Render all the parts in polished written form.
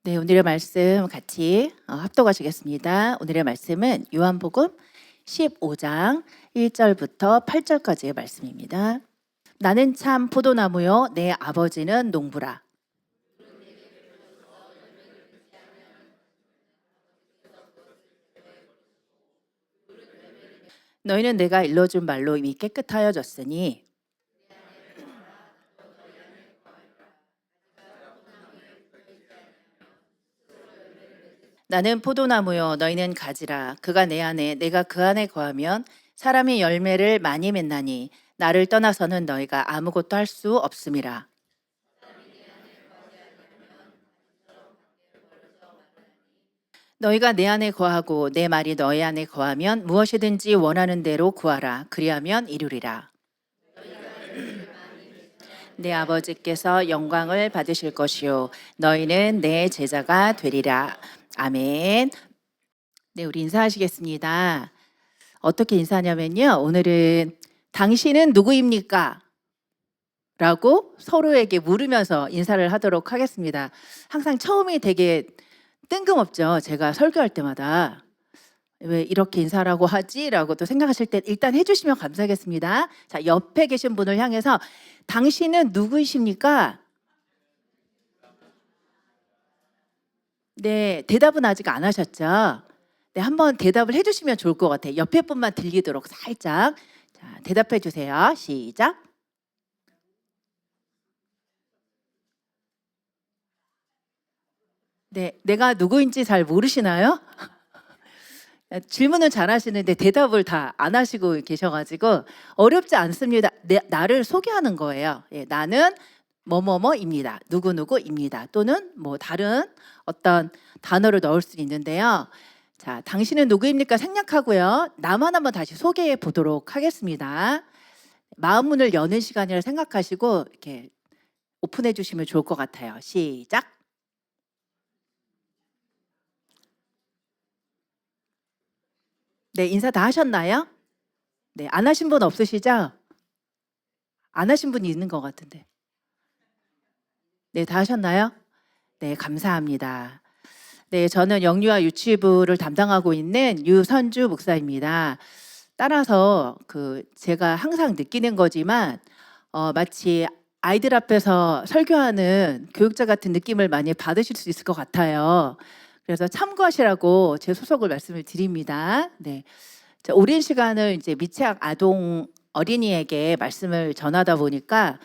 네, 오늘의 말씀 같이 합독하시겠습니다. 오늘의 말씀은 요한복음 15장 1절부터 8절까지의 말씀입니다. 나는 참 포도나무요 내 아버지는 농부라. 너희는 내가 일러준 말로 이미 깨끗하여졌으니 나는 포도나무요 너희는 가지라. 그가 내 안에 내가 그 안에 거하면 사람이 열매를 많이 맺나니 나를 떠나서는 너희가 아무것도 할 수 없음이라. 너희가 내 안에 거하고 내 말이 너희 안에 거하면 무엇이든지 원하는 대로 구하라. 그리하면 이루리라. 내 아버지께서 영광을 받으실 것이요 너희는 내 제자가 되리라. 아멘. 네, 우리 인사하시겠습니다. 어떻게 인사하냐면요. 오늘은 당신은 누구입니까? 라고 서로에게 물으면서 인사를 하도록 하겠습니다. 항상 처음이 되게 뜬금없죠. 제가 설교할 때마다. 왜 이렇게 인사라고 하지? 라고 또 생각하실 때 일단 해주시면 감사하겠습니다. 자, 옆에 계신 분을 향해서 당신은 누구이십니까? 네, 대답은 아직 안 하셨죠? 네, 한번 대답을 해주시면 좋을 것 같아요. 옆에 분만 들리도록 살짝. 자, 대답해 주세요. 시작. 네, 내가 누구인지 잘 모르시나요? 질문은 잘 하시는데 대답을 다 안 하시고 계셔가지고 어렵지 않습니다. 나를 소개하는 거예요. 예, 나는 뭐뭐뭐입니다. 누구누구입니다. 또는 뭐 다른 어떤 단어를 넣을 수 있는데요. 자, 당신은 누구입니까? 생략하고요. 나만 한번 다시 소개해 보도록 하겠습니다. 마음 문을 여는 시간이라 생각하시고 이렇게 오픈해 주시면 좋을 것 같아요. 시작. 네, 인사 다 하셨나요? 네, 안 하신 분 없으시죠? 안 하신 분이 있는 것 같은데. 네, 다 하셨나요? 네, 감사합니다. 네, 저는 영유아 유치부를 담당하고 있는 유선주 목사입니다. 따라서 제가 항상 느끼는 거지만 마치 아이들 앞에서 설교하는 교육자 같은 느낌을 많이 받으실 수 있을 것 같아요. 그래서 참고하시라고 제 소속을 말씀을 드립니다. 네. 자, 오랜 시간을 이제 미취학 아동 어린이에게 말씀을 전하다 보니까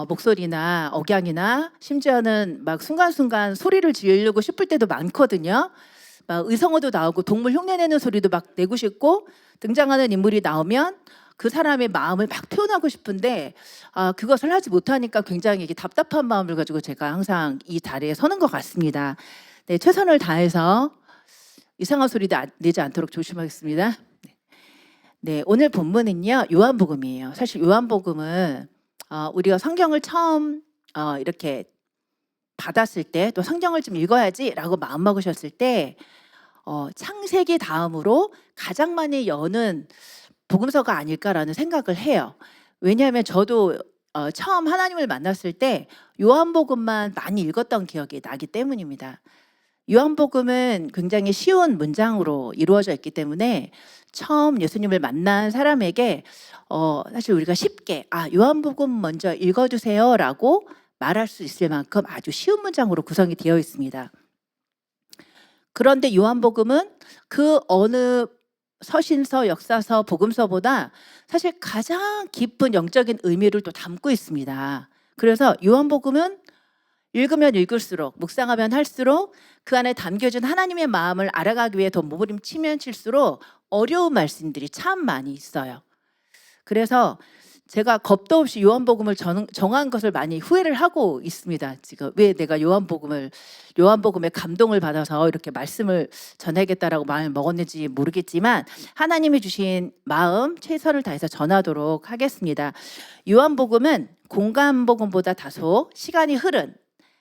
목소리나 억양이나 심지어는 막 순간순간 소리를 지르고 싶을 때도 많거든요. 막 의성어도 나오고 동물 흉내내는 소리도 막 내고 싶고 등장하는 인물이 나오면 그 사람의 마음을 막 표현하고 싶은데 그것을 하지 못하니까 굉장히 이게 답답한 마음을 가지고 제가 항상 이 자리에 서는 것 같습니다. 네, 최선을 다해서 이상한 소리도 내지 않도록 조심하겠습니다. 네, 오늘 본문은요 요한복음이에요. 사실 요한복음은 우리가 성경을 처음 이렇게 받았을 때 또 성경을 좀 읽어야지라고 마음 먹으셨을 때 창세기 다음으로 가장 많이 여는 복음서가 아닐까라는 생각을 해요. 왜냐하면 저도 처음 하나님을 만났을 때 요한복음만 많이 읽었던 기억이 나기 때문입니다. 요한복음은 굉장히 쉬운 문장으로 이루어져 있기 때문에 처음 예수님을 만난 사람에게 사실 우리가 쉽게 요한복음 먼저 읽어주세요라고 말할 수 있을 만큼 아주 쉬운 문장으로 구성이 되어 있습니다. 그런데 요한복음은 그 어느 서신서, 역사서, 복음서보다 사실 가장 깊은 영적인 의미를 또 담고 있습니다. 그래서 요한복음은 읽으면 읽을수록, 묵상하면 할수록 그 안에 담겨진 하나님의 마음을 알아가기 위해 더 몸부림치면 칠수록 어려운 말씀들이 참 많이 있어요. 그래서 제가 겁도 없이 요한복음을 정한 것을 많이 후회를 하고 있습니다. 지금 왜 내가 요한복음의 감동을 받아서 이렇게 말씀을 전하겠다라고 마음을 먹었는지 모르겠지만 하나님이 주신 마음 최선을 다해서 전하도록 하겠습니다. 요한복음은 공간복음보다 다소 시간이 흐른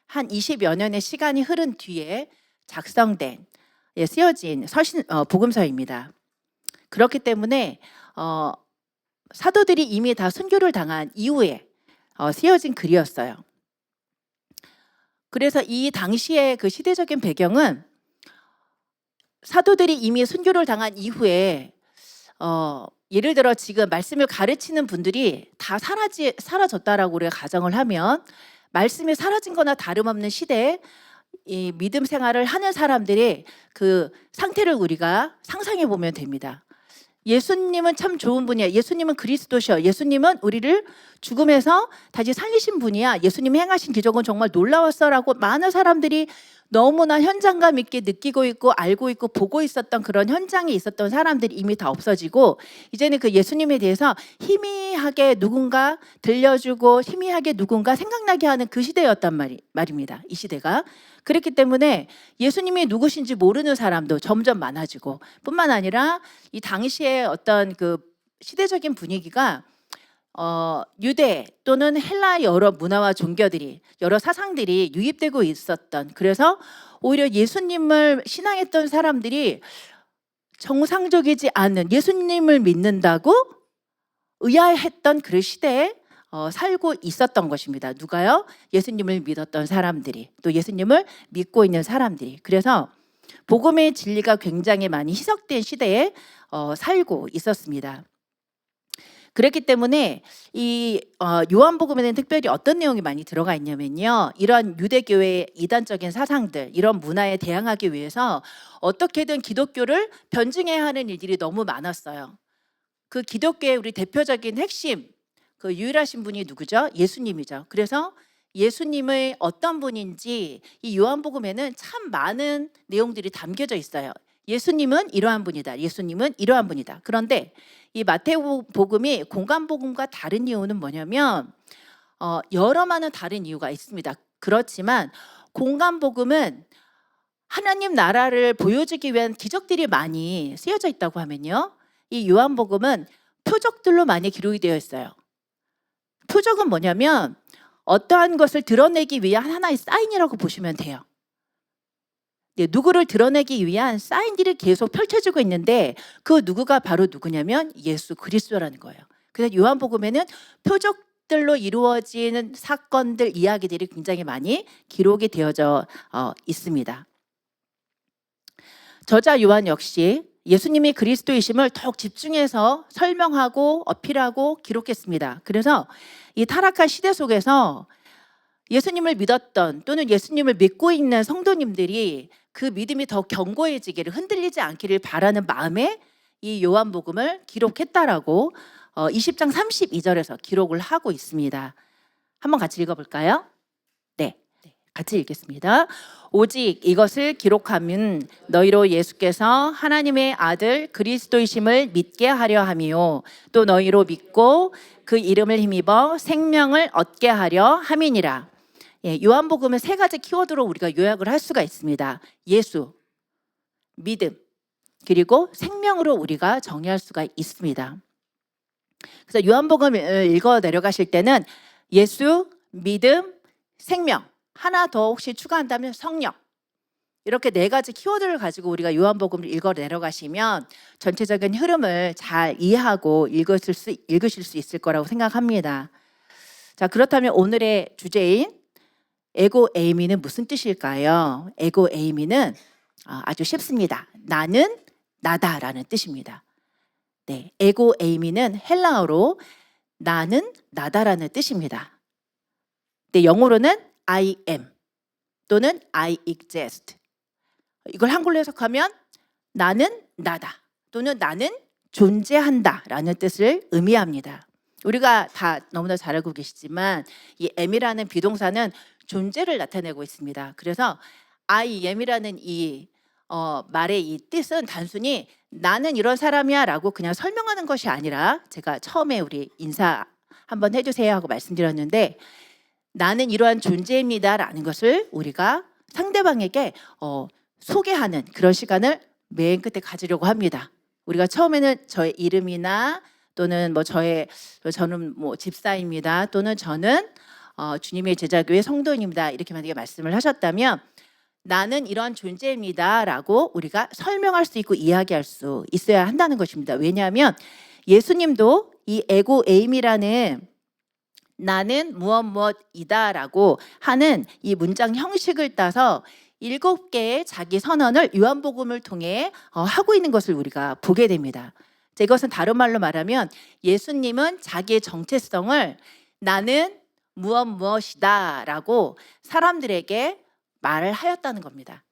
한 20여 년의 시간이 흐른 뒤에 작성된 쓰여진 복음서입니다. 그렇기 때문에 사도들이 이미 다 순교를 당한 이후에 쓰여진 글이었어요. 그래서 이 당시의 그 시대적인 배경은 사도들이 이미 순교를 당한 이후에 예를 들어 지금 말씀을 가르치는 분들이 다 사라졌다라고 우리가 가정을 하면 말씀이 사라진 거나 다름없는 시대에 이 믿음 생활을 하는 사람들의 그 상태를 우리가 상상해 보면 됩니다. 예수님은 참 좋은 분이야. 예수님은 그리스도셔. 예수님은 우리를 죽음에서 다시 살리신 분이야. 예수님이 행하신 기적은 정말 놀라웠어라고 많은 사람들이 너무나 현장감 있게 느끼고 있고 알고 있고 보고 있었던 그런 현장에 있었던 사람들이 이미 다 없어지고 이제는 그 예수님에 대해서 희미하게 누군가 들려주고 희미하게 누군가 생각나게 하는 그 시대였단 말입니다. 이 시대가. 그렇기 때문에 예수님이 누구신지 모르는 사람도 점점 많아지고 뿐만 아니라 이 당시에 어떤 그 시대적인 분위기가 유대 또는 헬라 여러 문화와 종교들이 여러 사상들이 유입되고 있었던, 그래서 오히려 예수님을 신앙했던 사람들이 정상적이지 않은, 예수님을 믿는다고 의아해했던 그 시대에 살고 있었던 것입니다. 누가요? 예수님을 믿었던 사람들이, 또 예수님을 믿고 있는 사람들이. 그래서 복음의 진리가 굉장히 많이 희석된 시대에 살고 있었습니다. 그렇기 때문에 이 요한복음에는 특별히 어떤 내용이 많이 들어가 있냐면요, 이런 유대교회의 이단적인 사상들, 이런 문화에 대항하기 위해서 어떻게든 기독교를 변증해야 하는 일들이 너무 많았어요. 그 기독교의 우리 대표적인 핵심, 그 유일하신 분이 누구죠? 예수님이죠. 그래서 예수님의 어떤 분인지 이 요한복음에는 참 많은 내용들이 담겨져 있어요. 예수님은 이러한 분이다. 예수님은 이러한 분이다. 그런데 이 마태복음이 공간복음과 다른 이유는 뭐냐면 여러 많은 다른 이유가 있습니다. 그렇지만 공간복음은 하나님 나라를 보여주기 위한 기적들이 많이 쓰여져 있다고 하면요, 이 요한복음은 표적들로 많이 기록이 되어 있어요. 표적은 뭐냐면 어떠한 것을 드러내기 위한 하나의 사인이라고 보시면 돼요. 네, 누구를 드러내기 위한 사인들이 계속 펼쳐지고 있는데 그 누구가 바로 누구냐면 예수 그리스도라는 거예요. 그래서 요한복음에는 표적들로 이루어지는 사건들, 이야기들이 굉장히 많이 기록이 되어져 있습니다. 저자 요한 역시 예수님이 그리스도이심을 더욱 집중해서 설명하고 어필하고 기록했습니다. 그래서 이 타락한 시대 속에서 예수님을 믿었던 또는 예수님을 믿고 있는 성도님들이 그 믿음이 더 견고해지기를, 흔들리지 않기를 바라는 마음에 이 요한복음을 기록했다라고 20장 32절에서 기록을 하고 있습니다. 한번 같이 읽어볼까요? 네, 같이 읽겠습니다. 오직 이것을 기록함은 너희로 예수께서 하나님의 아들 그리스도이심을 믿게 하려 함이요 또 너희로 믿고 그 이름을 힘입어 생명을 얻게 하려 함이니라. 요한복음은 세 가지 키워드로 우리가 요약을 할 수가 있습니다. 예수, 믿음, 그리고 생명으로 우리가 정의할 수가 있습니다. 그래서 요한복음을 읽어 내려가실 때는 예수, 믿음, 생명, 하나 더 혹시 추가한다면 성령, 이렇게 네 가지 키워드를 가지고 우리가 요한복음을 읽어 내려가시면 전체적인 흐름을 잘 이해하고 읽으실 수 있을 거라고 생각합니다. 자, 그렇다면 오늘의 주제인 에고 에이미는 무슨 뜻일까요? 에고 에이미는 아주 쉽습니다. 나는 나다라는 뜻입니다. 네, 에고 에이미는 헬라어로 나는 나다라는 뜻입니다. 네, 영어로는 I am 또는 I exist. 이걸 한글로 해석하면 나는 나다 또는 나는 존재한다 라는 뜻을 의미합니다. 우리가 다 너무나 잘 알고 계시지만 이 am이라는 비동사는 존재를 나타내고 있습니다. 그래서 I am이라는 이 말의 이 뜻은 단순히 나는 이런 사람이야 라고 그냥 설명하는 것이 아니라, 제가 처음에 우리 인사 한번 해주세요 하고 말씀드렸는데 나는 이러한 존재입니다 라는 것을 우리가 상대방에게 소개하는 그런 시간을 맨 끝에 가지려고 합니다. 우리가 처음에는 저의 이름이나 또는 저는 집사입니다 또는 저는 주님의 제자교회 성도입니다 이렇게 만약에 말씀을 하셨다면 나는 이런 존재입니다 라고 우리가 설명할 수 있고 이야기할 수 있어야 한다는 것입니다. 왜냐하면 예수님도 이 에고 에임이라는 나는 무엇 무엇이다라고 하는 이 문장 형식을 따서 7개의 자기 선언을 요한복음을 통해 하고 있는 것을 우리가 보게 됩니다. 이것은 다른 말로 말하면 예수님은 자기의 정체성을 나는 무엇 무엇이다라고 사람들에게 말을 하였다는 겁니다.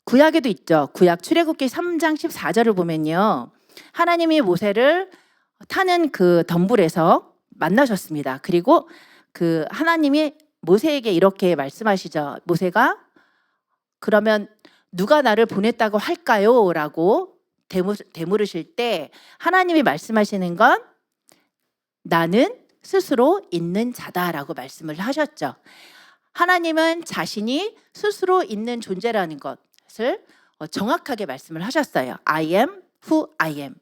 구약에도 있죠. 구약 출애굽기 3장 14절을 보면요. 하나님이 모세를 타는 그 덤불에서 만나셨습니다. 그리고 그 하나님이 모세에게 이렇게 말씀하시죠. 모세가 그러면 누가 나를 보냈다고 할까요? 라고 되물으실 때 하나님이 말씀하시는 건 나는 스스로 있는 자다라고 말씀을 하셨죠. 하나님은 자신이 스스로 있는 존재라는 것을 정확하게 말씀을 하셨어요. I am who I am.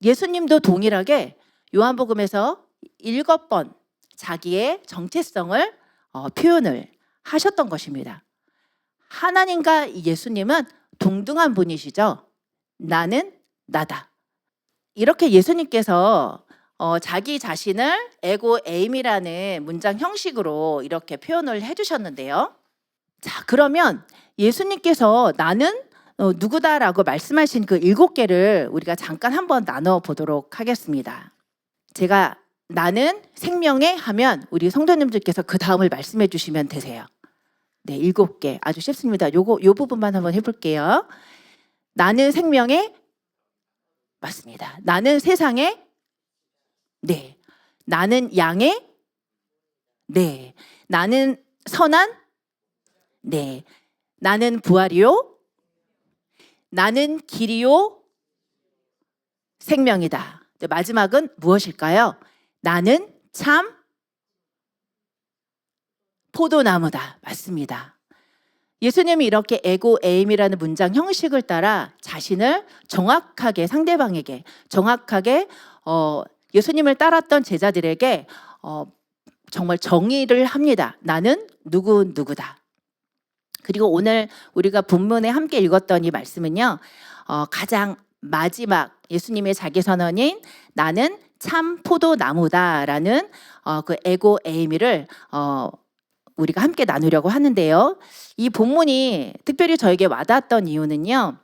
예수님도 동일하게 요한복음에서 7번 자기의 정체성을 표현을 하셨던 것입니다. 하나님과 예수님은 동등한 분이시죠. 나는 나다. 이렇게 예수님께서 자기 자신을 에고 에임이라는 문장 형식으로 이렇게 표현을 해주셨는데요. 자, 그러면 예수님께서 나는 누구다라고 말씀하신 그 7개를 우리가 잠깐 한번 나눠보도록 하겠습니다. 제가 나는 생명에 하면 우리 성도님들께서 그 다음을 말씀해 주시면 되세요. 네, 7개 아주 쉽습니다. 요 부분만 한번 해볼게요. 나는 생명에 맞습니다. 나는 세상에 네. 나는 양에 네. 나는 선한 네. 나는 부활이요 나는 길이요 생명이다. 네, 마지막은 무엇일까요? 나는 참 포도나무다. 맞습니다. 예수님이 이렇게 에고 에임이라는 문장 형식을 따라 자신을 정확하게 상대방에게 정확하게 예수님을 따랐던 제자들에게 정말 정의를 합니다. 나는 누구다. 그리고 오늘 우리가 본문에 함께 읽었던 이 말씀은요. 가장 마지막 예수님의 자기 선언인 나는 참 포도나무다라는 그 에고 에이미를 우리가 함께 나누려고 하는데요. 이 본문이 특별히 저에게 와닿았던 이유는요.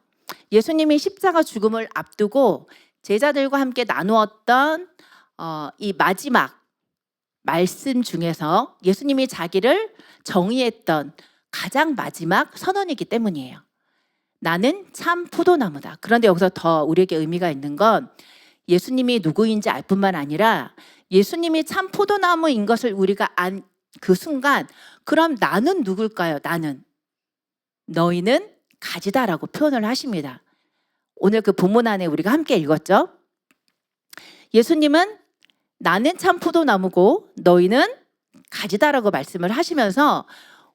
예수님이 십자가 죽음을 앞두고 제자들과 함께 나누었던 이 마지막 말씀 중에서 예수님이 자기를 정의했던 가장 마지막 선언이기 때문이에요. 나는 참 포도나무다. 그런데 여기서 더 우리에게 의미가 있는 건 예수님이 누구인지 알 뿐만 아니라 예수님이 참 포도나무인 것을 우리가 안 그 순간 그럼 나는 누굴까요? 나는 너희는 가지다라고 표현을 하십니다. 오늘 그 본문 안에 우리가 함께 읽었죠. 예수님은 나는 참 포도나무고 너희는 가지다라고 말씀을 하시면서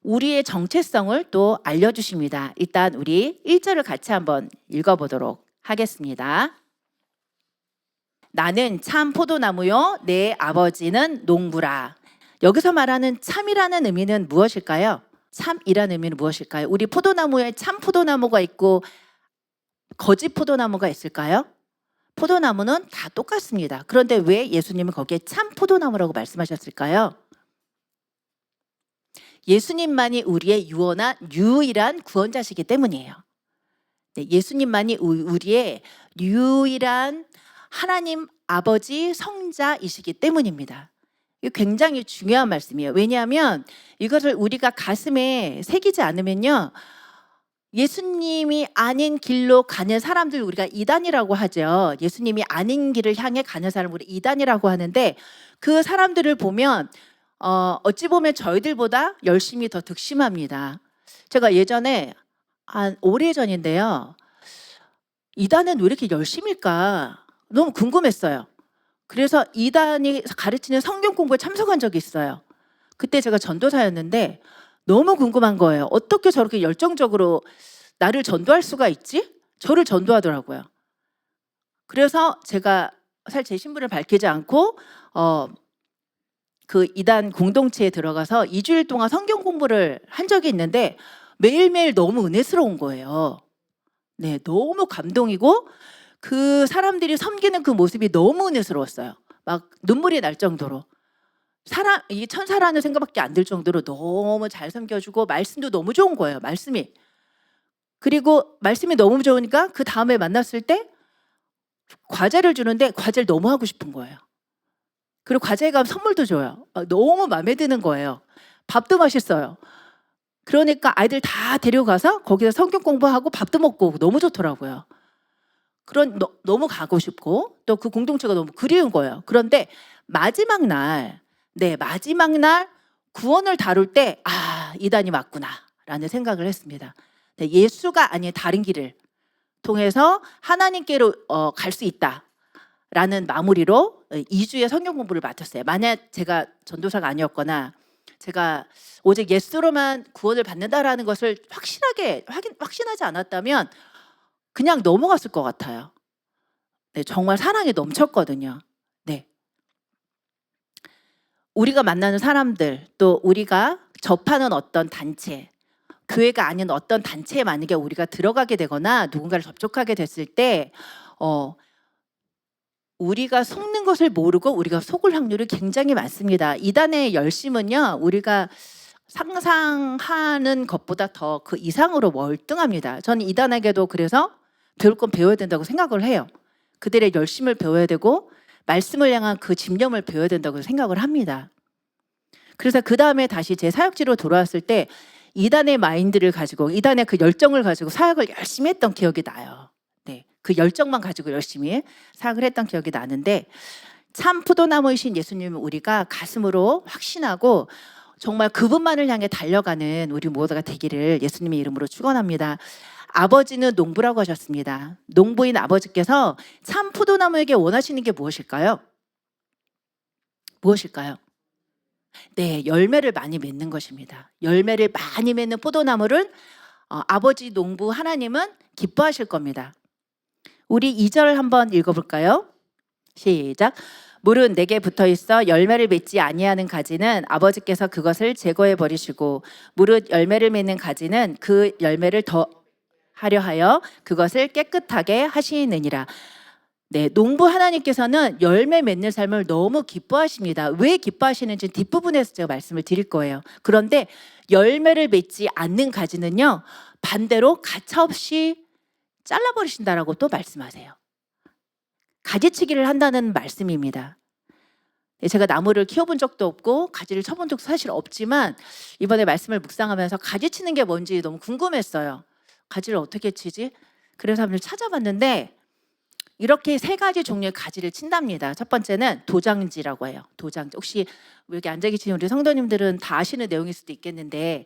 우리의 정체성을 또 알려주십니다. 일단 우리 1절을 같이 한번 읽어보도록 하겠습니다. 나는 참 포도나무요 내 아버지는 농부라. 여기서 말하는 참이라는 의미는 무엇일까요? 참이라는 의미는 무엇일까요? 우리 포도나무에 참 포도나무가 있고 거짓 포도나무가 있을까요? 포도나무는 다 똑같습니다. 그런데 왜 예수님은 거기에 참 포도나무라고 말씀하셨을까요? 예수님만이 우리의 유일한 구원자시기 때문이에요. 네, 예수님만이 우리의 유일한 하나님 아버지 성자이시기 때문입니다. 이거 굉장히 중요한 말씀이에요. 왜냐하면 이것을 우리가 가슴에 새기지 않으면요. 예수님이 아닌 길로 가는 사람들 우리가 이단이라고 하죠. 예수님이 아닌 길을 향해 가는 사람을 우리 이단이라고 하는데 그 사람들을 보면 어찌 보면 저희들보다 열심히 더 득심합니다. 제가 예전에 한 오래전인데요. 이단은 왜 이렇게 열심일까? 너무 궁금했어요. 그래서 이단이 가르치는 성경 공부에 참석한 적이 있어요. 그때 제가 전도사였는데 너무 궁금한 거예요. 어떻게 저렇게 열정적으로 나를 전도할 수가 있지? 저를 전도하더라고요. 그래서 제가 사실 제 신분을 밝히지 않고 그 이단 공동체에 들어가서 2주일 동안 성경 공부를 한 적이 있는데 매일매일 너무 은혜스러운 거예요. 네, 너무 감동이고 그 사람들이 섬기는 그 모습이 너무 은혜스러웠어요. 막 눈물이 날 정도로 사람 이 천사라는 생각밖에 안 들 정도로 너무 잘 섬겨주고 말씀도 너무 좋은 거예요. 말씀이. 그리고 말씀이 너무 좋으니까 그 다음에 만났을 때 과제를 주는데 과제를 너무 하고 싶은 거예요. 그리고 과제가 선물도 줘요. 너무 마음에 드는 거예요. 밥도 맛있어요. 그러니까 아이들 다 데려가서 거기서 성경 공부하고 밥도 먹고 오고 너무 좋더라고요. 너무 가고 싶고 또 그 공동체가 너무 그리운 거예요. 그런데 마지막 날 구원을 다룰 때 이단이 맞구나라는 생각을 했습니다. 예수가 아닌 다른 길을 통해서 하나님께로 갈 수 있다라는 마무리로 2주의 성경 공부를 마쳤어요. 만약 제가 전도사가 아니었거나 제가 오직 예수로만 구원을 받는다라는 것을 확신하지 않았다면 그냥 넘어갔을 것 같아요. 네, 정말 사랑이 넘쳤거든요. 네. 우리가 만나는 사람들, 또 우리가 접하는 어떤 단체, 교회가 아닌 어떤 단체에 만약에 우리가 들어가게 되거나 누군가를 접촉하게 됐을 때 우리가 속는 것을 모르고 우리가 속을 확률이 굉장히 많습니다. 이단의 열심은요, 우리가 상상하는 것보다 더 그 이상으로 월등합니다. 저는 이단에게도 그래서 배울 건 배워야 된다고 생각을 해요. 그들의 열심을 배워야 되고 말씀을 향한 그 집념을 배워야 된다고 생각을 합니다. 그래서 그 다음에 다시 제 사역지로 돌아왔을 때 이단의 마인드를 가지고 이단의 그 열정을 가지고 사역을 열심히 했던 기억이 나요. 네, 그 열정만 가지고 열심히 사역을 했던 기억이 나는데 참 포도나무이신 예수님을 우리가 가슴으로 확신하고 정말 그분만을 향해 달려가는 우리 모두가 되기를 예수님의 이름으로 축원합니다. 아버지는 농부라고 하셨습니다. 농부인 아버지께서 참 포도나무에게 원하시는 게 무엇일까요? 무엇일까요? 네, 열매를 많이 맺는 것입니다. 열매를 많이 맺는 포도나무를 아버지 농부 하나님은 기뻐하실 겁니다. 우리 2절 한번 읽어볼까요? 시작. 물은 내게 붙어있어 열매를 맺지 아니하는 가지는 아버지께서 그것을 제거해 버리시고 무릇 열매를 맺는 가지는 그 열매를 더 하려 하여 그것을 깨끗하게 하시느니라. 네, 농부 하나님께서는 열매 맺는 삶을 너무 기뻐하십니다. 왜 기뻐하시는지 뒷부분에서 제가 말씀을 드릴 거예요. 그런데 열매를 맺지 않는 가지는요, 반대로 가차없이 잘라버리신다라고 또 말씀하세요. 가지치기를 한다는 말씀입니다. 네, 제가 나무를 키워본 적도 없고 가지를 쳐본 적도 사실 없지만 이번에 말씀을 묵상하면서 가지치는 게 뭔지 너무 궁금했어요. 가지를 어떻게 치지? 그래서 한번 찾아봤는데 이렇게 3가지 종류의 가지를 친답니다. 첫 번째는 도장지라고 해요. 도장지. 혹시 여기 앉아 계신 우리 성도님들은 다 아시는 내용일 수도 있겠는데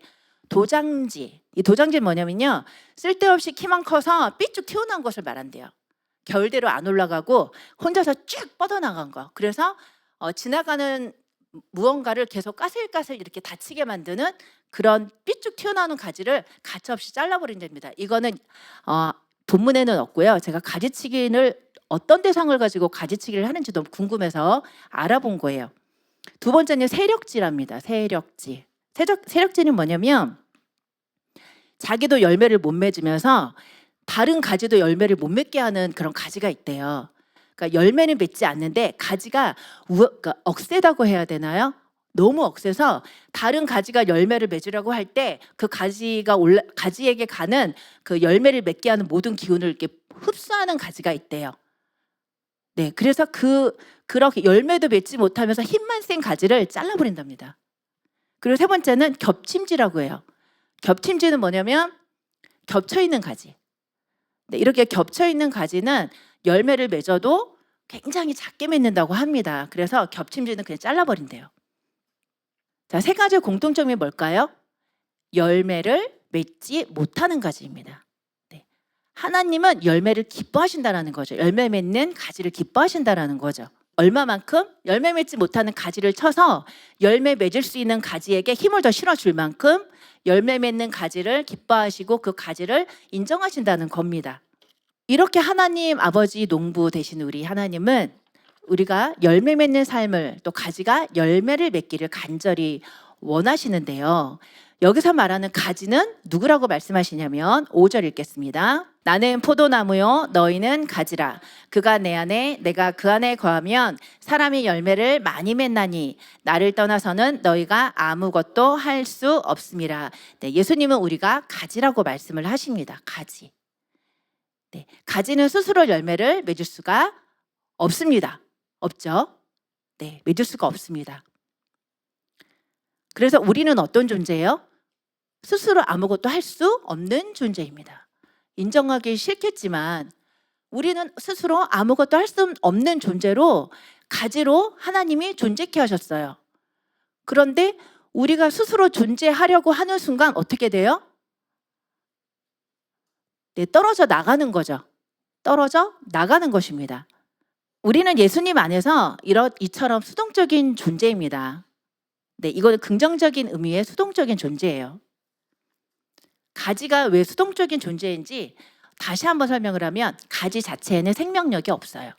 도장지. 이 도장지는 뭐냐면요, 쓸데없이 키만 커서 삐쭉 튀어나온 것을 말한대요. 결대로 안 올라가고 혼자서 쭉 뻗어나간 거. 그래서 지나가는 무언가를 계속 까슬까슬 이렇게 다치게 만드는 그런 삐쭉 튀어나오는 가지를 가차없이 잘라버린답니다. 이거는 본문에는 없고요. 제가 가지치기를 어떤 대상을 가지고 가지치기를 하는지 너무 궁금해서 알아본 거예요. 두 번째는 세력지랍니다. 세력지. 세력지는 뭐냐면 자기도 열매를 못 맺으면서 다른 가지도 열매를 못 맺게 하는 그런 가지가 있대요. 그러니까 열매는 맺지 않는데 가지가 그러니까 억세다고 해야 되나요? 너무 억세서 다른 가지가 열매를 맺으려고 할 때 그 가지에게 가는 그 열매를 맺게 하는 모든 기운을 이렇게 흡수하는 가지가 있대요. 네, 그래서 그렇게 열매도 맺지 못하면서 힘만 센 가지를 잘라버린답니다. 그리고 세 번째는 겹침지라고 해요. 겹침지는 뭐냐면 겹쳐 있는 가지. 네, 이렇게 겹쳐 있는 가지는 열매를 맺어도 굉장히 작게 맺는다고 합니다. 그래서 겹침지는 그냥 잘라버린대요. 자, 3가지 공통점이 뭘까요? 열매를 맺지 못하는 가지입니다. 네. 하나님은 열매를 기뻐하신다는 거죠. 열매 맺는 가지를 기뻐하신다는 거죠. 얼마만큼? 열매 맺지 못하는 가지를 쳐서 열매 맺을 수 있는 가지에게 힘을 더 실어줄 만큼 열매 맺는 가지를 기뻐하시고 그 가지를 인정하신다는 겁니다. 이렇게 하나님 아버지 농부 되신 우리 하나님은 우리가 열매 맺는 삶을, 또 가지가 열매를 맺기를 간절히 원하시는데요. 여기서 말하는 가지는 누구라고 말씀하시냐면 5절 읽겠습니다. 나는 포도나무요 너희는 가지라. 그가 내 안에 내가 그 안에 거하면 사람이 열매를 많이 맺나니 나를 떠나서는 너희가 아무것도 할 수 없음이라. 네, 예수님은 우리가 가지라고 말씀을 하십니다. 가지. 네, 가지는 스스로 열매를 맺을 수가 없습니다. 없죠? 네, 맺을 수가 없습니다. 그래서 우리는 어떤 존재예요? 스스로 아무것도 할 수 없는 존재입니다. 인정하기 싫겠지만 우리는 스스로 아무것도 할 수 없는 존재로 가지로 하나님이 존재케 하셨어요. 그런데 우리가 스스로 존재하려고 하는 순간 어떻게 돼요? 네, 떨어져 나가는 거죠. 떨어져 나가는 것입니다. 우리는 예수님 안에서 이처럼 수동적인 존재입니다. 네, 이거는 긍정적인 의미의 수동적인 존재예요. 가지가 왜 수동적인 존재인지 다시 한번 설명을 하면 가지 자체에는 생명력이 없어요.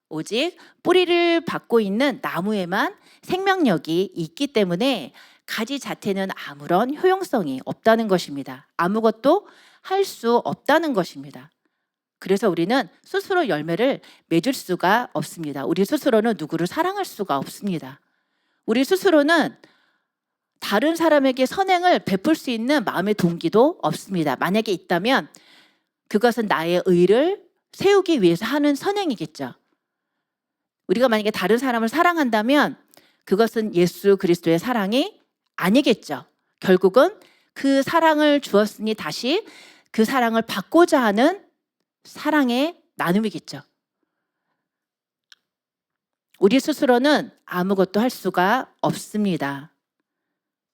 오직 뿌리를 받고 있는 나무에만 생명력이 있기 때문에 가지 자체는 아무런 효용성이 없다는 것입니다. 아무것도 할 수 없다는 것입니다. 그래서 우리는 스스로 열매를 맺을 수가 없습니다. 우리 스스로는 누구를 사랑할 수가 없습니다. 우리 스스로는 다른 사람에게 선행을 베풀 수 있는 마음의 동기도 없습니다. 만약에 있다면 그것은 나의 의를 세우기 위해서 하는 선행이겠죠. 우리가 만약에 다른 사람을 사랑한다면 그것은 예수 그리스도의 사랑이 아니겠죠. 결국은 그 사랑을 주었으니 다시 그 사랑을 받고자 하는 사랑의 나눔이겠죠. 우리 스스로는 아무것도 할 수가 없습니다.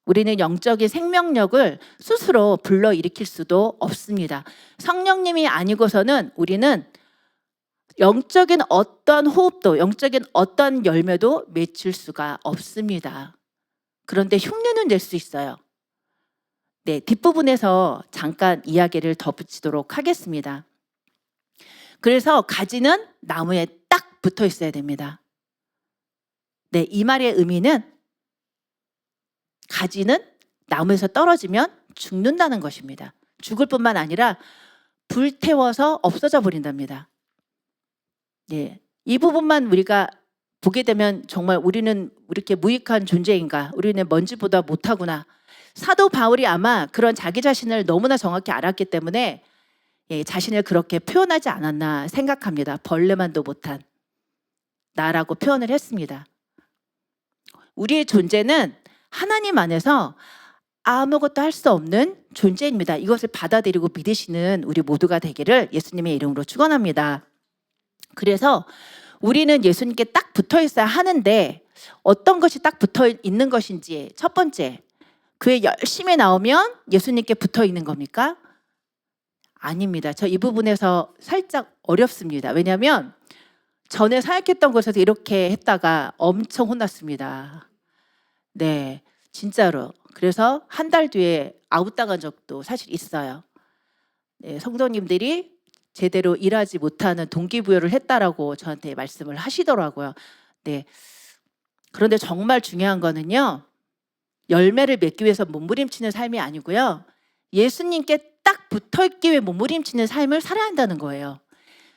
우리는 영적인 생명력을 스스로 불러일으킬 수도 없습니다. 성령님이 아니고서는 우리는 영적인 어떤 호흡도, 영적인 어떤 열매도 맺을 수가 없습니다. 그런데 흉내는 낼 수 있어요. 네, 뒷부분에서 잠깐 이야기를 덧붙이도록 하겠습니다. 그래서 가지는 나무에 딱 붙어 있어야 됩니다. 네, 이 말의 의미는 가지는 나무에서 떨어지면 죽는다는 것입니다. 죽을 뿐만 아니라 불태워서 없어져 버린답니다. 네, 이 부분만 우리가 보게 되면 정말 우리는 이렇게 무익한 존재인가? 우리는 먼지보다 못하구나. 사도 바울이 아마 그런 자기 자신을 너무나 정확히 알았기 때문에 자신을 그렇게 표현하지 않았나 생각합니다. 벌레만도 못한 나라고 표현을 했습니다. 우리의 존재는 하나님 안에서 아무것도 할 수 없는 존재입니다. 이것을 받아들이고 믿으시는 우리 모두가 되기를 예수님의 이름으로 축원합니다. 그래서 우리는 예수님께 딱 붙어 있어야 하는데 어떤 것이 딱 붙어 있는 것인지, 첫 번째, 교회 열심히 나오면 예수님께 붙어 있는 겁니까? 아닙니다. 저 이 부분에서 살짝 어렵습니다. 왜냐하면 전에 사역했던 곳에서 이렇게 했다가 엄청 혼났습니다. 네, 진짜로. 그래서 한 달 뒤에 아웃당한 적도 사실 있어요. 네, 성도님들이 제대로 일하지 못하는 동기부여를 했다라고 저한테 말씀을 하시더라고요. 네. 그런데 정말 중요한 거는요, 열매를 맺기 위해서 몸부림치는 삶이 아니고요, 예수님께 딱 붙어있기 위해 몸부림치는 삶을 살아야 한다는 거예요.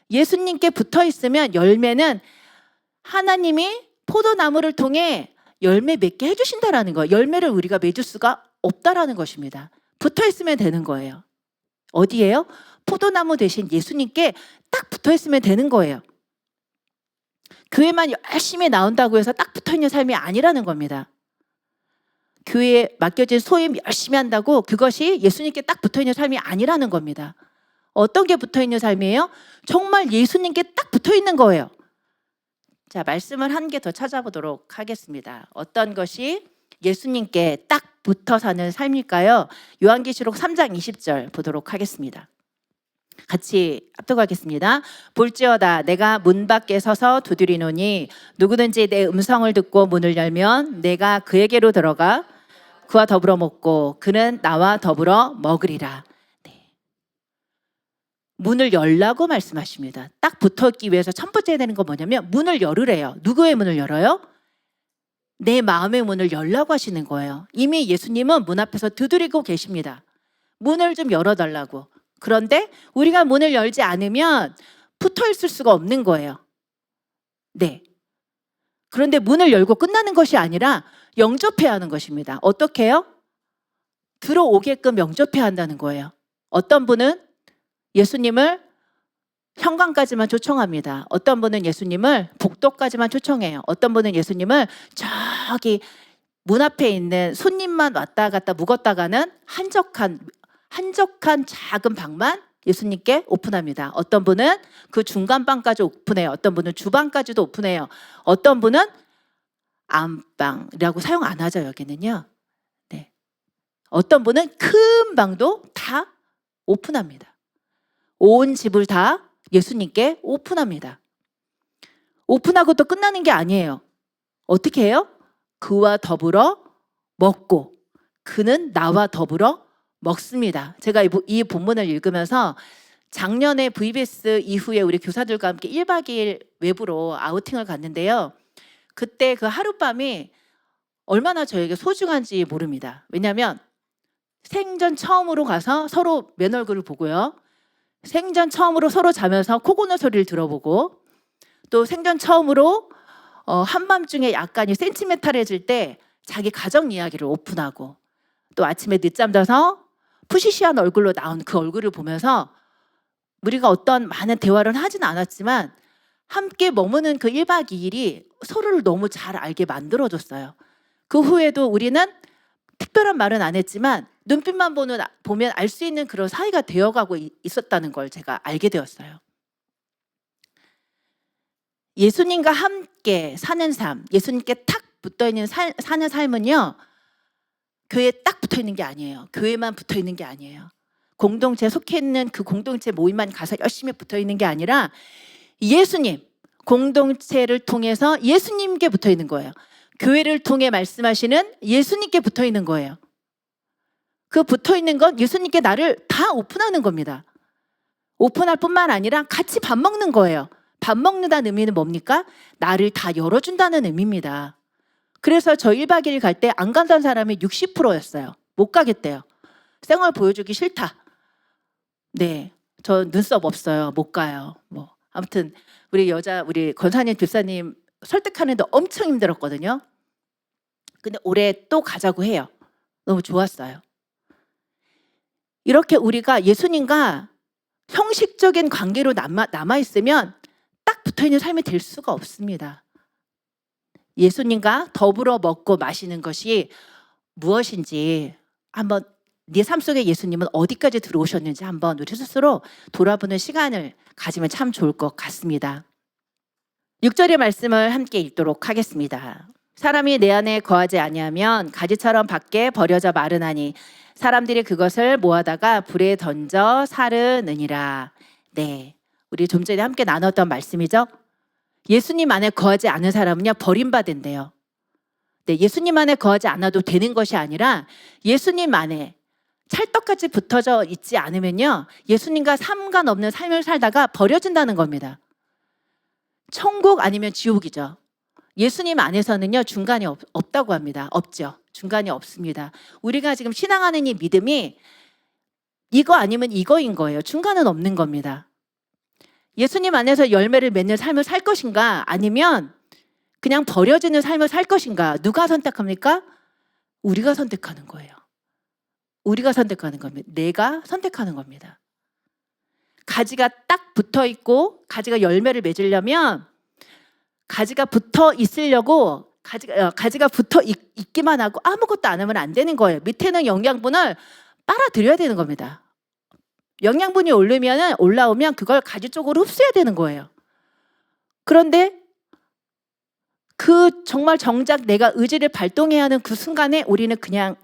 예수님께 붙어있으면 열매는 하나님이 포도나무를 통해 열매 맺게 해주신다라는 거예요. 열매를 우리가 맺을 수가 없다라는 것입니다. 붙어있으면 되는 거예요. 어디예요? 포도나무 대신 예수님께 딱 붙어있으면 되는 거예요. 교회만 열심히 나온다고 해서 딱 붙어있는 삶이 아니라는 겁니다. 교회에 맡겨진 소임 열심히 한다고 그것이 예수님께 딱 붙어있는 삶이 아니라는 겁니다. 어떤 게 붙어있는 삶이에요? 정말 예수님께 딱 붙어있는 거예요. 자, 말씀을 한 개 더 찾아보도록 하겠습니다. 어떤 것이 예수님께 딱 붙어 사는 삶일까요? 요한계시록 3장 20절 보도록 하겠습니다. 같이 합독하겠습니다. 볼지어다 내가 문 밖에 서서 두드리노니 누구든지 내 음성을 듣고 문을 열면 내가 그에게로 들어가 그와 더불어 먹고 그는 나와 더불어 먹으리라. 네. 문을 열라고 말씀하십니다. 딱 붙었기 위해서 첫 번째 되는 건 뭐냐면 문을 열으래요. 누구의 문을 열어요? 내 마음의 문을 열라고 하시는 거예요. 이미 예수님은 문 앞에서 두드리고 계십니다. 문을 좀 열어달라고. 그런데 우리가 문을 열지 않으면 붙어 있을 수가 없는 거예요. 네. 그런데 문을 열고 끝나는 것이 아니라 영접해야 하는 것입니다. 어떻게 해요? 들어오게끔 영접해야 한다는 거예요. 어떤 분은 예수님을 현관까지만 초청합니다. 어떤 분은 예수님을 복도까지만 초청해요. 어떤 분은 예수님을 저기 문 앞에 있는 손님만 왔다 갔다 묵었다가는 한적한 작은 방만 예수님께 오픈합니다. 어떤 분은 그 중간 방까지 오픈해요. 어떤 분은 주방까지도 오픈해요. 어떤 분은 안방이라고 사용 안 하죠, 여기는요. 네. 어떤 분은 큰 방도 다 오픈합니다. 온 집을 다 예수님께 오픈합니다. 오픈하고 또 끝나는 게 아니에요. 어떻게 해요? 그와 더불어 먹고 그는 나와 더불어 먹습니다. 제가 이 본문을 읽으면서 작년에 VBS 이후에 우리 교사들과 함께 1박 2일 외부로 아우팅을 갔는데요. 그때 그 하룻밤이 얼마나 저에게 소중한지 모릅니다. 왜냐하면 생전 처음으로 가서 서로 맨 얼굴을 보고요. 생전 처음으로 서로 자면서 코 고는 소리를 들어보고 또 생전 처음으로 한밤중에 약간이 센티멘탈해질 때 자기 가정 이야기를 오픈하고 또 아침에 늦잠 자서 푸시시한 얼굴로 나온 그 얼굴을 보면서 우리가 어떤 많은 대화를 하진 않았지만 함께 머무는 그 1박 2일이 서로를 너무 잘 알게 만들어줬어요. 그 후에도 우리는 특별한 말은 안 했지만 눈빛만 보면 알 수 있는 그런 사이가 되어가고 있었다는 걸 제가 알게 되었어요. 예수님과 함께 사는 삶, 예수님께 탁 붙어있는 사는 삶은요. 교회에 딱 붙어있는 게 아니에요. 교회만 붙어있는 게 아니에요. 공동체에 속해 있는 그 공동체 모임만 가서 열심히 붙어있는 게 아니라 예수님, 공동체를 통해서 예수님께 붙어있는 거예요. 교회를 통해 말씀하시는 예수님께 붙어있는 거예요. 그 붙어있는 건 예수님께 나를 다 오픈하는 겁니다. 오픈할 뿐만 아니라 같이 밥 먹는 거예요. 밥 먹는다는 의미는 뭡니까? 나를 다 열어준다는 의미입니다. 그래서 저 1박 2일 갈 때 안 간다는 사람이 60%였어요. 못 가겠대요. 생얼 보여주기 싫다. 네, 저 눈썹 없어요. 못 가요. 뭐 아무튼 우리 권사님, 집사님 설득하는데 엄청 힘들었거든요. 근데 올해 또 가자고 해요. 너무 좋았어요. 이렇게 우리가 예수님과 형식적인 관계로 남아있으면 딱 붙어있는 삶이 될 수가 없습니다. 예수님과 더불어 먹고 마시는 것이 무엇인지 한번 네 삶 속에 예수님은 어디까지 들어오셨는지 한번 우리 스스로 돌아보는 시간을 가지면 참 좋을 것 같습니다. 6절의 말씀을 함께 읽도록 하겠습니다. 사람이 내 안에 거하지 아니하면 가지처럼 밖에 버려져 마르나니 사람들이 그것을 모아다가 불에 던져 사르느니라. 네, 우리 좀 전에 함께 나눴던 말씀이죠. 예수님 안에 거하지 않은 사람은요 버림받은대요. 네, 예수님 안에 거하지 않아도 되는 것이 아니라 예수님 안에 찰떡같이 붙어져 있지 않으면요 예수님과 상관없는 삶을 살다가 버려진다는 겁니다. 천국 아니면 지옥이죠. 예수님 안에서는요 중간이 없다고 합니다. 없죠. 중간이 없습니다. 우리가 지금 신앙하는 이 믿음이 이거 아니면 이거인 거예요. 중간은 없는 겁니다. 예수님 안에서 열매를 맺는 삶을 살 것인가 아니면 그냥 버려지는 삶을 살 것인가 누가 선택합니까? 우리가 선택하는 거예요. 우리가 선택하는 겁니다. 내가 선택하는 겁니다. 가지가 딱 붙어 있고 가지가 열매를 맺으려면 가지가 붙어 있으려고 가지가 붙어 있기만 하고 아무것도 안 하면 안 되는 거예요. 밑에는 영양분을 빨아들여야 되는 겁니다. 영양분이 올라오면 그걸 가지 쪽으로 흡수해야 되는 거예요. 그런데 그 정말 정작 내가 의지를 발동해야 하는 그 순간에 우리는 그냥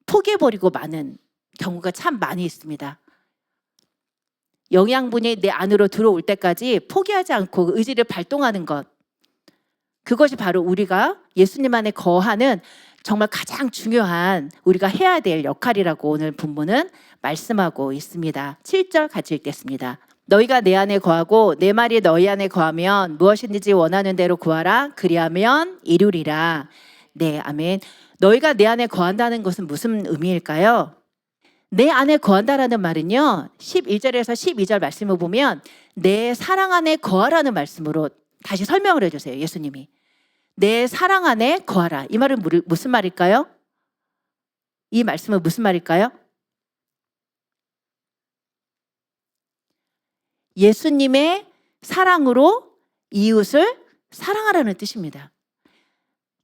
포기해버리고 마는 경우가 참 많이 있습니다. 영양분이 내 안으로 들어올 때까지 포기하지 않고 의지를 발동하는 것, 그것이 바로 우리가 예수님 안에 거하는 정말 가장 중요한 우리가 해야 될 역할이라고 오늘 본문은 말씀하고 있습니다. 7절 같이 읽겠습니다. 너희가 내 안에 거하고 내 말이 너희 안에 거하면 무엇이든지 원하는 대로 구하라. 그리하면 이루리라. 네, 아멘. 너희가 내 안에 거한다는 것은 무슨 의미일까요? 내 안에 거한다라는 말은요, 11절에서 12절 말씀을 보면 내 사랑 안에 거하라는 말씀으로 다시 설명을 해주세요. 예수님이 내 사랑 안에 거하라. 이 말은 무슨 말일까요? 이 말씀은 무슨 말일까요? 예수님의 사랑으로 이웃을 사랑하라는 뜻입니다.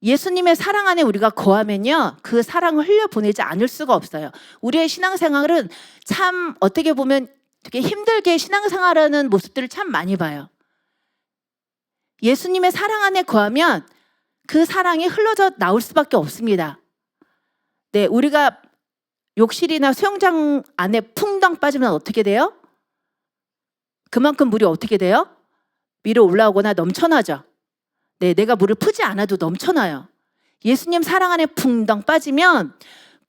예수님의 사랑 안에 우리가 거하면요, 그 사랑을 흘려보내지 않을 수가 없어요. 우리의 신앙생활은 참 어떻게 보면 되게 힘들게 신앙생활하는 모습들을 참 많이 봐요. 예수님의 사랑 안에 거하면 그 사랑이 흘러져 나올 수밖에 없습니다. 네, 우리가 욕실이나 수영장 안에 풍덩 빠지면 어떻게 돼요? 그만큼 물이 어떻게 돼요? 위로 올라오거나 넘쳐나죠. 네, 내가 물을 푸지 않아도 넘쳐나요. 예수님 사랑 안에 풍덩 빠지면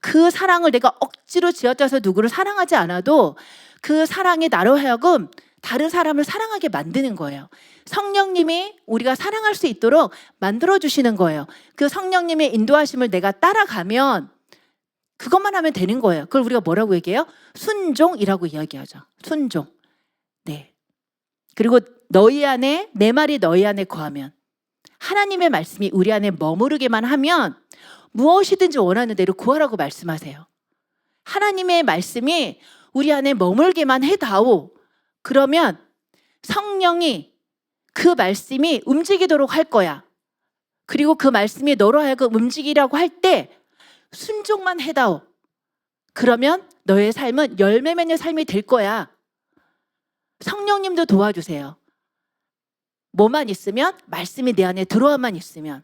그 사랑을 내가 억지로 쥐어짜서 누구를 사랑하지 않아도 그 사랑이 나로 하여금 다른 사람을 사랑하게 만드는 거예요. 성령님이 우리가 사랑할 수 있도록 만들어주시는 거예요. 그 성령님의 인도하심을 내가 따라가면 그것만 하면 되는 거예요. 그걸 우리가 뭐라고 얘기해요? 순종이라고 이야기하죠. 순종. 네. 그리고 너희 안에, 내 말이 너희 안에 거하면, 하나님의 말씀이 우리 안에 머무르게만 하면 무엇이든지 원하는 대로 구하라고 말씀하세요. 하나님의 말씀이 우리 안에 머물게만 해다오. 그러면 성령이 그 말씀이 움직이도록 할 거야. 그리고 그 말씀이 너로 하여금 움직이라고 할 때 순종만 해다오. 그러면 너의 삶은 열매 맺는 삶이 될 거야. 성령님도 도와주세요. 뭐만 있으면? 말씀이 내 안에 들어와만 있으면.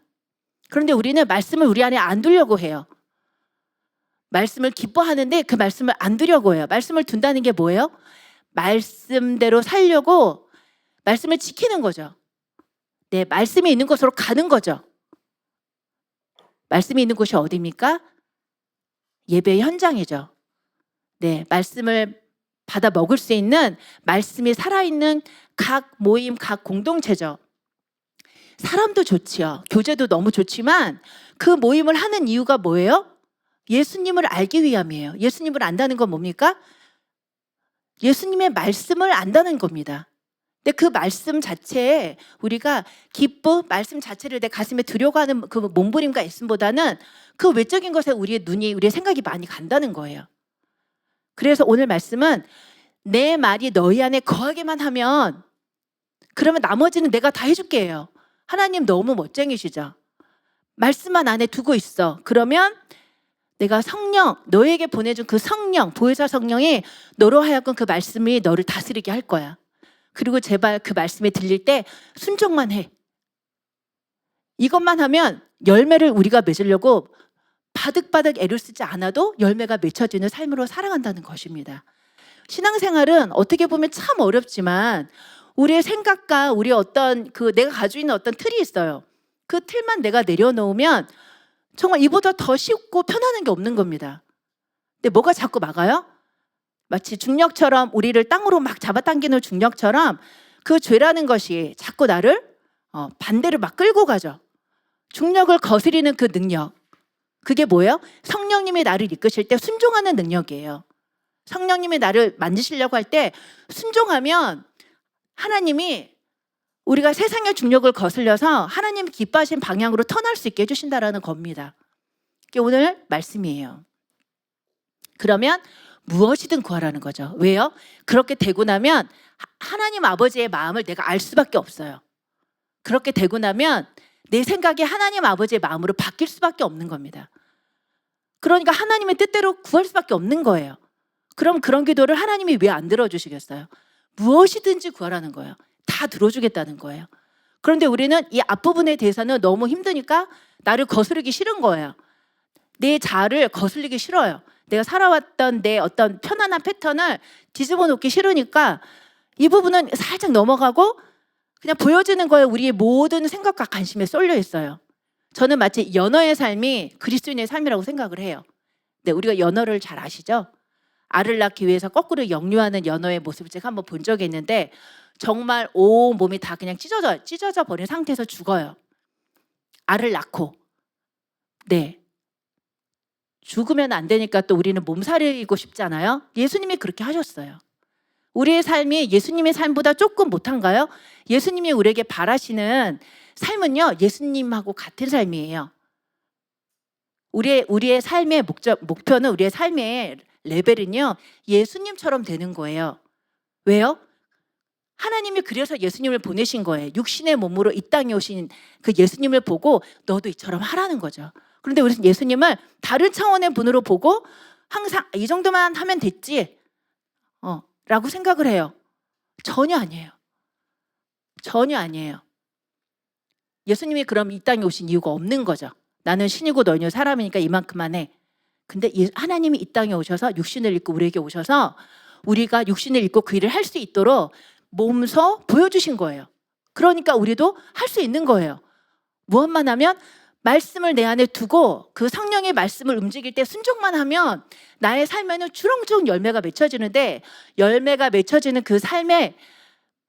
그런데 우리는 말씀을 우리 안에 안 두려고 해요. 말씀을 기뻐하는데 그 말씀을 안 두려고 해요. 말씀을 둔다는 게 뭐예요? 말씀대로 살려고 말씀을 지키는 거죠. 네, 말씀이 있는 곳으로 가는 거죠. 말씀이 있는 곳이 어디입니까? 예배 현장이죠. 네, 말씀을 받아 먹을 수 있는, 말씀이 살아있는 각 모임, 각 공동체죠. 사람도 좋지요. 교제도 너무 좋지만 그 모임을 하는 이유가 뭐예요? 예수님을 알기 위함이에요. 예수님을 안다는 건 뭡니까? 예수님의 말씀을 안다는 겁니다. 근데 그 말씀 자체에 우리가 기쁨, 말씀 자체를 내 가슴에 들여고 하는 그 몸부림과 애씀보다는 그 외적인 것에 우리의 눈이, 우리의 생각이 많이 간다는 거예요. 그래서 오늘 말씀은 내 말이 너희 안에 거하게만 하면, 그러면 나머지는 내가 다 해줄게요. 하나님 너무 멋쟁이시죠? 말씀만 안에 두고 있어. 그러면 내가 성령, 너에게 보내준 그 성령, 보혜사 성령이 너로 하여금 그 말씀이 너를 다스리게 할 거야. 그리고 제발 그 말씀이 들릴 때 순종만 해. 이것만 하면 열매를 우리가 맺으려고 바득바득 애를 쓰지 않아도 열매가 맺혀지는 삶으로 살아간다는 것입니다. 신앙생활은 어떻게 보면 참 어렵지만 우리의 생각과 우리의 어떤 내가 가지고 있는 어떤 틀이 있어요. 그 틀만 내가 내려놓으면 정말 이보다 더 쉽고 편안한 게 없는 겁니다. 근데 뭐가 자꾸 막아요? 마치 중력처럼, 우리를 땅으로 막 잡아당기는 중력처럼 그 죄라는 것이 자꾸 나를 반대로 막 끌고 가죠. 중력을 거스리는 그 능력. 그게 뭐예요? 성령님이 나를 이끄실 때 순종하는 능력이에요. 성령님이 나를 만지시려고 할 때 순종하면 하나님이 우리가 세상의 중력을 거슬려서 하나님이 기뻐하신 방향으로 턴할 수 있게 해주신다는 겁니다. 그게 오늘 말씀이에요. 그러면 무엇이든 구하라는 거죠. 왜요? 그렇게 되고 나면 하나님 아버지의 마음을 내가 알 수밖에 없어요. 그렇게 되고 나면 내 생각이 하나님 아버지의 마음으로 바뀔 수밖에 없는 겁니다. 그러니까 하나님의 뜻대로 구할 수밖에 없는 거예요. 그럼 그런 기도를 하나님이 왜 안 들어주시겠어요? 무엇이든지 구하라는 거예요. 다 들어주겠다는 거예요. 그런데 우리는 이 앞부분에 대해서는 너무 힘드니까 나를 거스르기 싫은 거예요. 내 자아를 거슬리기 싫어요. 내가 살아왔던 내 어떤 편안한 패턴을 뒤집어 놓기 싫으니까 이 부분은 살짝 넘어가고 그냥 보여지는 거에 우리의 모든 생각과 관심에 쏠려 있어요. 저는 마치 연어의 삶이 그리스도인의 삶이라고 생각을 해요. 네, 우리가 연어를 잘 아시죠? 알을 낳기 위해서 거꾸로 역류하는 연어의 모습을 제가 한번 본 적이 있는데 정말 온 몸이 다 그냥 찢어져 버린 상태에서 죽어요. 알을 낳고. 네. 죽으면 안 되니까 또 우리는 몸살이고 싶잖아요. 예수님이 그렇게 하셨어요. 우리의 삶이 예수님의 삶보다 조금 못한가요? 예수님이 우리에게 바라시는 삶은요, 예수님하고 같은 삶이에요. 우리의 삶의 목표는, 우리의 삶의 레벨은요, 예수님처럼 되는 거예요. 왜요? 하나님이 그래서 예수님을 보내신 거예요. 육신의 몸으로 이 땅에 오신 그 예수님을 보고 너도 이처럼 하라는 거죠. 그런데 우리는 예수님을 다른 차원의 분으로 보고 항상 이 정도만 하면 됐지 라고 생각을 해요. 전혀 아니에요. 전혀 아니에요. 예수님이 그럼 이 땅에 오신 이유가 없는 거죠. 나는 신이고 너희는 사람이니까 이만큼만 해. 근데 하나님이 이 땅에 오셔서 육신을 입고 우리에게 오셔서 우리가 육신을 입고 그 일을 할 수 있도록 몸소 보여주신 거예요. 그러니까 우리도 할 수 있는 거예요. 무엇만 하면 말씀을 내 안에 두고 그 성령의 말씀을 움직일 때 순종만 하면 나의 삶에는 주렁주렁 열매가 맺혀지는데, 열매가 맺혀지는 그 삶의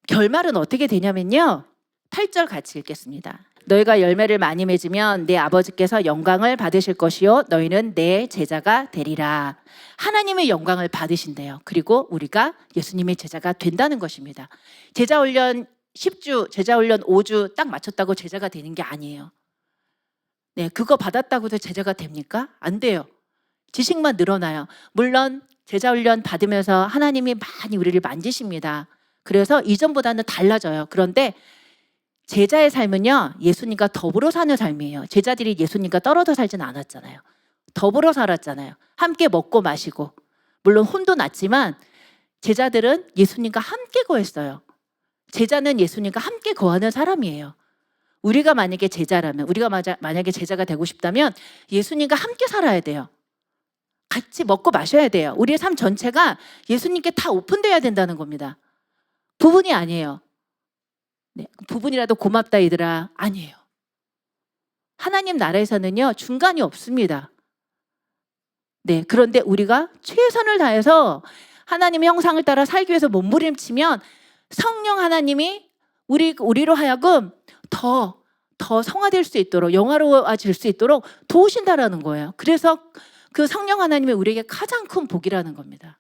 결말은 어떻게 되냐면요, 8절 같이 읽겠습니다. 너희가 열매를 많이 맺으면 내 아버지께서 영광을 받으실 것이요 너희는 내 제자가 되리라. 하나님의 영광을 받으신대요. 그리고 우리가 예수님의 제자가 된다는 것입니다. 제자 훈련 10주, 제자 훈련 5주 딱 마쳤다고 제자가 되는 게 아니에요. 네, 그거 받았다고 해서 제자가 됩니까? 안 돼요. 지식만 늘어나요. 물론 제자 훈련 받으면서 하나님이 많이 우리를 만지십니다. 그래서 이전보다는 달라져요. 그런데 제자의 삶은요, 예수님과 더불어 사는 삶이에요. 제자들이 예수님과 떨어져 살진 않았잖아요. 더불어 살았잖아요. 함께 먹고 마시고. 물론 혼도 났지만 제자들은 예수님과 함께 거했어요. 제자는 예수님과 함께 거하는 사람이에요. 우리가 만약에 제자라면, 우리가 만약에 제자가 되고 싶다면 예수님과 함께 살아야 돼요. 같이 먹고 마셔야 돼요. 우리의 삶 전체가 예수님께 다 오픈돼야 된다는 겁니다. 부분이 아니에요. 네, 부분이라도 고맙다 얘들아, 아니에요. 하나님 나라에서는요, 중간이 없습니다. 네, 그런데 우리가 최선을 다해서 하나님의 형상을 따라 살기 위해서 몸부림치면 성령 하나님이 우리로 하여금 더 성화될 수 있도록, 영화로워질 수 있도록 도우신다라는 거예요. 그래서 그 성령 하나님이 우리에게 가장 큰 복이라는 겁니다.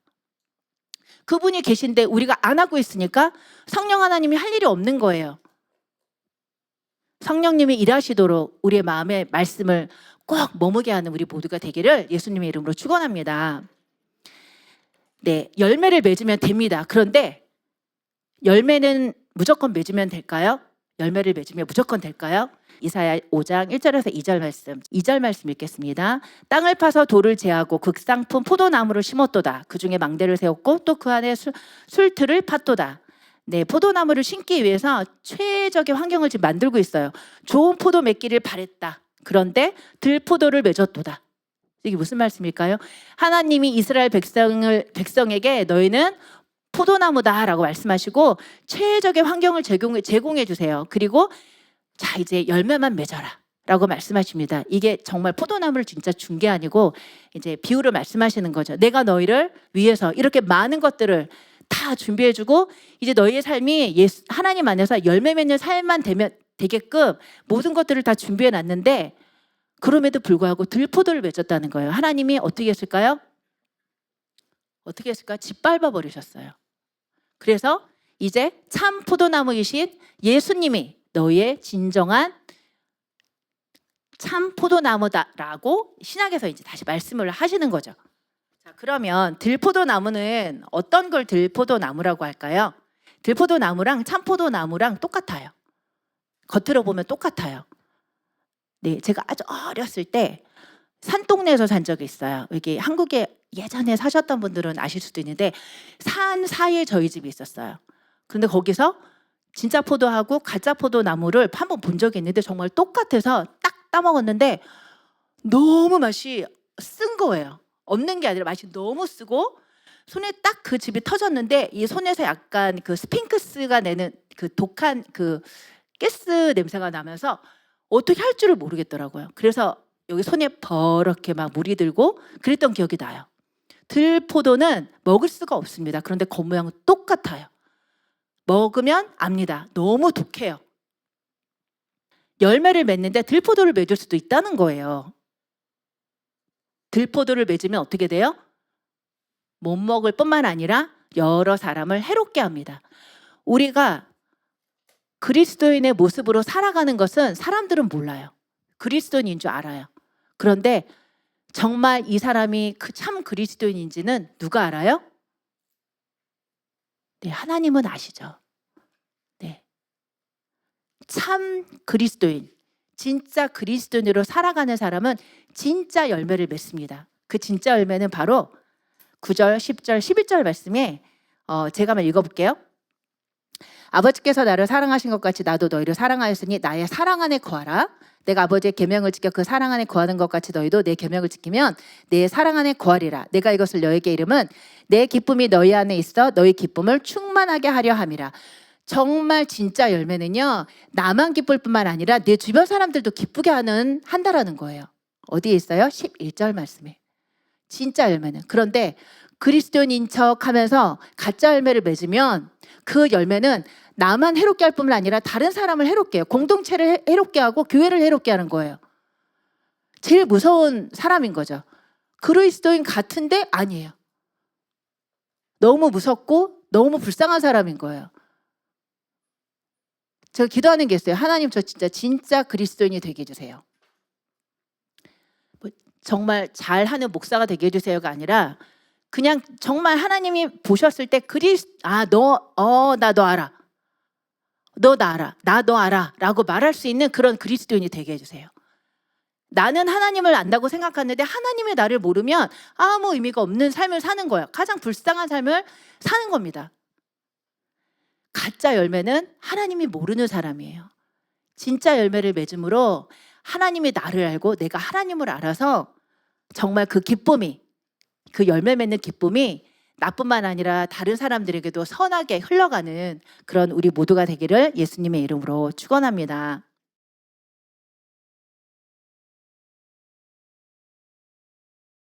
그분이 계신데 우리가 안 하고 있으니까 성령 하나님이 할 일이 없는 거예요. 성령님이 일하시도록 우리의 마음에 말씀을 꼭 머무게 하는 우리 모두가 되기를 예수님의 이름으로 축원합니다. 네, 열매를 맺으면 됩니다. 그런데 열매는 무조건 맺으면 될까요? 열매를 맺으면 무조건 될까요? 이사야 5장 1절에서 2절 말씀 읽겠습니다. 땅을 파서 돌을 제하고 극상품 포도나무를 심었도다. 그 중에 망대를 세웠고 또 그 안에 술틀을 팠도다. 네, 포도나무를 심기 위해서 최적의 환경을 지금 만들고 있어요. 좋은 포도 맺기를 바랬다. 그런데 들포도를 맺었도다. 이게 무슨 말씀일까요? 하나님이 이스라엘 백성에게 너희는 포도나무다라고 말씀하시고 최적의 환경을 제공해 주세요. 그리고 자, 이제 열매만 맺어라 라고 말씀하십니다. 이게 정말 포도나무를 진짜 준 게 아니고 이제 비유를 말씀하시는 거죠. 내가 너희를 위해서 이렇게 많은 것들을 다 준비해주고 이제 너희의 삶이 하나님 안에서 열매 맺는 삶만 되게끔 모든 것들을 다 준비해놨는데, 그럼에도 불구하고 들포도를 맺었다는 거예요. 하나님이 어떻게 했을까요? 어떻게 했을까? 짓밟아 버리셨어요. 그래서 이제 참 포도나무이신 예수님이 너희의 진정한 참 포도나무다라고 신약에서 이제 다시 말씀을 하시는 거죠. 자, 그러면 들포도나무는 어떤 걸 들포도나무라고 할까요? 들포도나무랑 참포도나무랑 똑같아요. 겉으로 보면 똑같아요. 네, 제가 아주 어렸을 때 산동네에서 산 적이 있어요. 여기 한국에 예전에 사셨던 분들은 아실 수도 있는데 산 사이에 저희 집이 있었어요. 근데 거기서 진짜 포도하고 가짜 포도나무를 한번 본 적이 있는데 정말 똑같아서 딱 따먹었는데 너무 맛이 쓴 거예요. 없는 게 아니라 맛이 너무 쓰고 손에 딱 그 즙이 터졌는데 이 손에서 약간 그 스핑크스가 내는 그 독한 그 가스 냄새가 나면서 어떻게 할 줄을 모르겠더라고요. 그래서 여기 손에 버럭게 막 물이 들고 그랬던 기억이 나요. 들포도는 먹을 수가 없습니다. 그런데 겉모양은 똑같아요. 먹으면 압니다. 너무 독해요. 열매를 맺는데 들포도를 맺을 수도 있다는 거예요. 들포도를 맺으면 어떻게 돼요? 못 먹을 뿐만 아니라 여러 사람을 해롭게 합니다. 우리가 그리스도인의 모습으로 살아가는 것은 사람들은 몰라요. 그리스도인인 줄 알아요. 그런데 정말 이 사람이 참 그리스도인인지는 누가 알아요? 네, 하나님은 아시죠. 네. 참 그리스도인, 진짜 그리스도인으로 살아가는 사람은 진짜 열매를 맺습니다. 그 진짜 열매는 바로 9절, 10절, 11절 말씀에 제가 한번 읽어볼게요. 아버지께서 나를 사랑하신 것 같이 나도 너희를 사랑하였으니 나의 사랑 안에 거하라. 내가 아버지의 계명을 지켜 그 사랑 안에 거하는 것 같이 너희도 내 계명을 지키면 내 사랑 안에 거하리라. 내가 이것을 너희에게 이름은 내 기쁨이 너희 안에 있어 너희 기쁨을 충만하게 하려 함이라. 정말 진짜 열매는요, 나만 기쁠 뿐만 아니라 내 주변 사람들도 기쁘게 한다라는 거예요. 어디에 있어요? 11절 말씀에. 진짜 열매는. 그런데 그리스도인인 척 하면서 가짜 열매를 맺으면 그 열매는 나만 해롭게 할 뿐만 아니라 다른 사람을 해롭게 해요. 공동체를 해롭게 하고 교회를 해롭게 하는 거예요. 제일 무서운 사람인 거죠. 그리스도인 같은데 아니에요. 너무 무섭고 너무 불쌍한 사람인 거예요. 제가 기도하는 게 있어요. 하나님, 저 진짜 그리스도인이 되게 해주세요. 정말 잘하는 목사가 되게 해주세요가 아니라 그냥 정말 하나님이 보셨을 때 나 너 알아. 너 나 알아. 나 너 알아. 라고 말할 수 있는 그런 그리스도인이 되게 해주세요. 나는 하나님을 안다고 생각하는데 하나님의 나를 모르면 아무 의미가 없는 삶을 사는 거예요. 가장 불쌍한 삶을 사는 겁니다. 가짜 열매는 하나님이 모르는 사람이에요. 진짜 열매를 맺음으로 하나님이 나를 알고 내가 하나님을 알아서 정말 그 기쁨이, 그 열매 맺는 기쁨이 나뿐만 아니라 다른 사람들에게도 선하게 흘러가는 그런 우리 모두가 되기를 예수님의 이름으로 축원합니다.